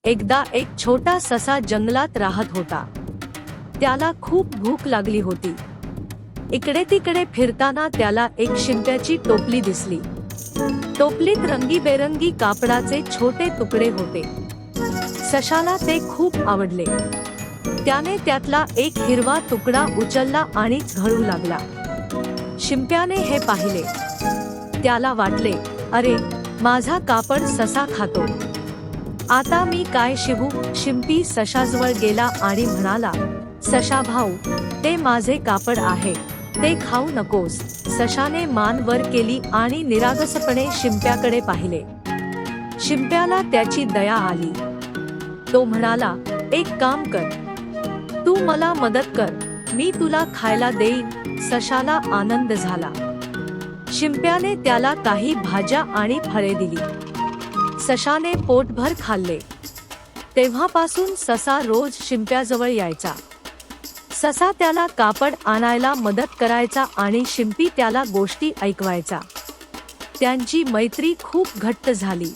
एकदा एक छोटा ससा जंगलात राहत होता. त्याला खूप भूक लागली होती. इकडे तिकडे फिरताना त्याला एक शिंप्याची टोपली दिसली. टोपलीत रंगीबेरंगी कापडाचे छोटे तुकडे होते. सशाला ते खूप आवडले. त्याने त्यातला एक हिरवा तुकडा उचलला आणि घळू लागला. शिंप्याने हे पाहिले. त्याला वाटले, अरे, माझा कापड ससा खातो. आता मी काय शिवू? शिंपी सशाजवळ गेला आणि म्हणाला, सशा भाऊ, ते माझे कापड आहे, ते खाऊ नकोस. सशाने मान वर केली आणि निरागसपणे शिंप्याकडे पाहिले. शिंप्याला त्याची दया आली. तो म्हणाला, एक काम कर, तू मला मदत कर, मी तुला खायला देईन. सशाला आनंद झाला. शिंप्याने त्याला काही भाज्या आणि फळे दिली. सशाने पोटभर खाल्ले. तेव्हापासून ससा रोज शिंप्याजवळ यायचा. ससा त्याला कापड आणायला मदत करायचा आणि शिंपी त्याला गोष्टी ऐकवायचा. त्यांची मैत्री खूप घट्ट झाली.